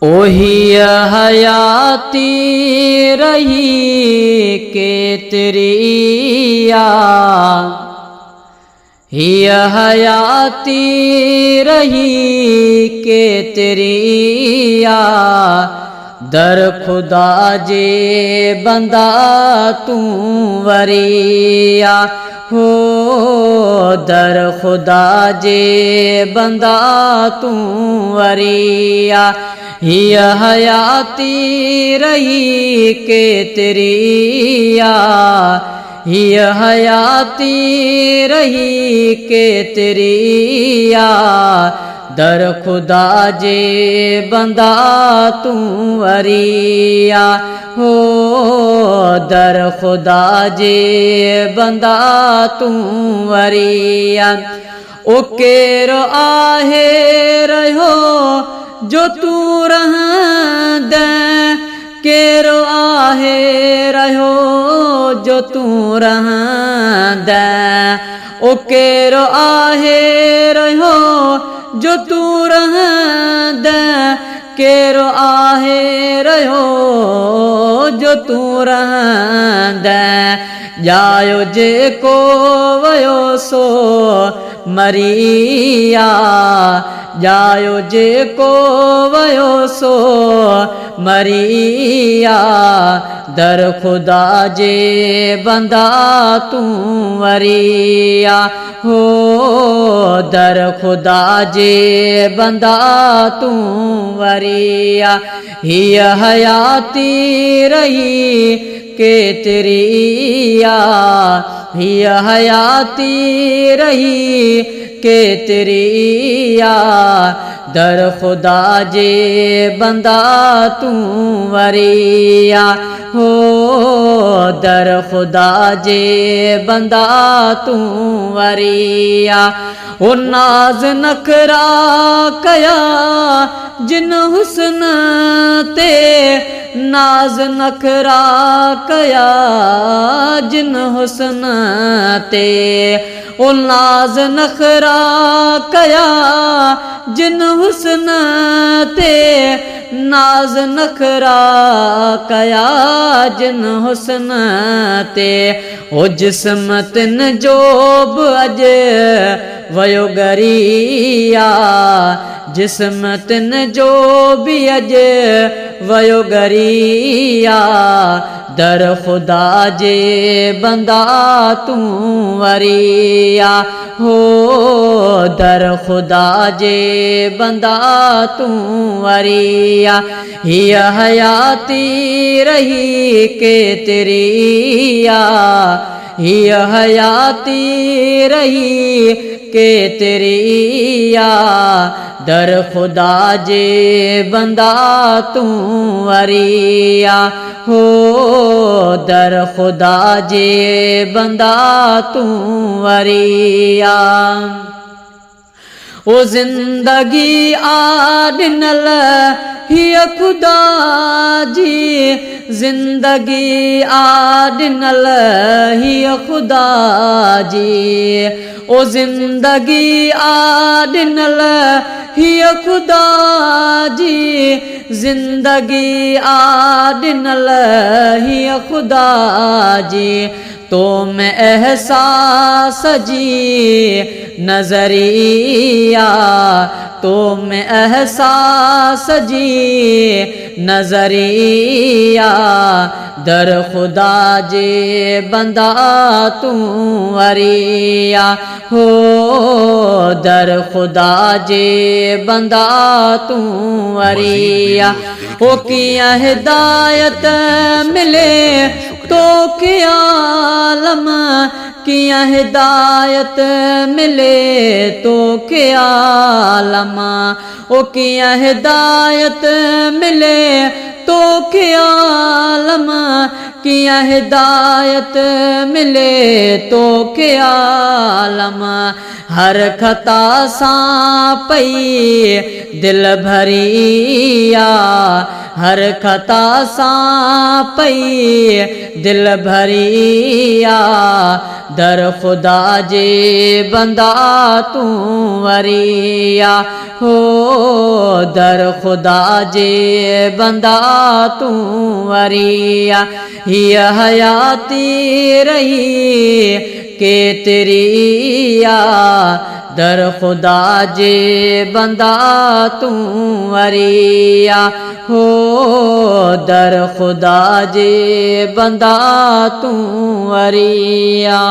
ओही हयाती रही केतरिया हिय हयाती रही केतरिया दर खुदा जे बंदा तू वरिया हो दर खुदा जे बंदा तू वरिया हिय हयाती रही केतरिया हिय हयाती रही केतरिया दर खुदा जे बंदा तू वरिया हो दर खुदा जे बंदा तू वरिया ओ केरो आहे रहो जो तू रहंद केरो आहे रहो जो तू रहंद ओ केरो आहे रहो जो तू रहंद केरो आहे रहो जो तू रहंद जायो जेको वयो सो मरिया जायो जेको वयो सो मरिया दर खुदा जे बंदा तू वरिया हो दर खुदा जे बंदा तू वरिया हिय हयाती रही केतरिया हिय हयाती रही केतरिया दर खुदा जे बंदा तू वरिया हो दर खुदा जे बंदा तू वरिया ओ नाज नखरा कया जिन हुस्न ते नाज नखरा कया जिन हुस्न ते ओ नाज नखरा कया जिन हुस्न ते नाज नखरा कया जिन हुस्न ते ओ जिस्म तिन जो बि अज वयो गरिया जिस्म तिन जो बि अज वयो गरिया दर खुदा जे बंदा तू वरिया हो दर खुदा जे बंदा तू वरिया हिय हयाती रही केतरिया हिय हयाती रही केतरिया दर खुदा जे बंदा तू वरिया हो दर खुदा जे बंदा तू वरिया ओ जिंदगी आडिनल हिय खुदा जी जिंदगी आडिनल हिय खुदा जी ओ जिंदगी आडिनल हिय खुदा जी जिंदगी आडिनल हिय खुदा जी तो में एहसास जी नजरिया तो में एहसास जी नजरिया दर खुदा जे बंदा तू वरिया हो दर खुदा जे बंदा तू वरिया ओ किया हिदायत मिले तो क्या आलम किया हिदायत मिले तो क्या आलम ओ किया हिदायत मिले तो क्या आलम किया हिदायत मिले तो क्या आलम हर खता सां पई दिल भरिया हर खता सां पई दिल भरिया दर खुदा जे बंदा तू वरिया हो दर खुदा जे बंदा तू वरिया हिया हयाती रही के तेरिया दर खुदा जे बंदा तू वरिया हो दर खुदा जे बंदा तू वरिया।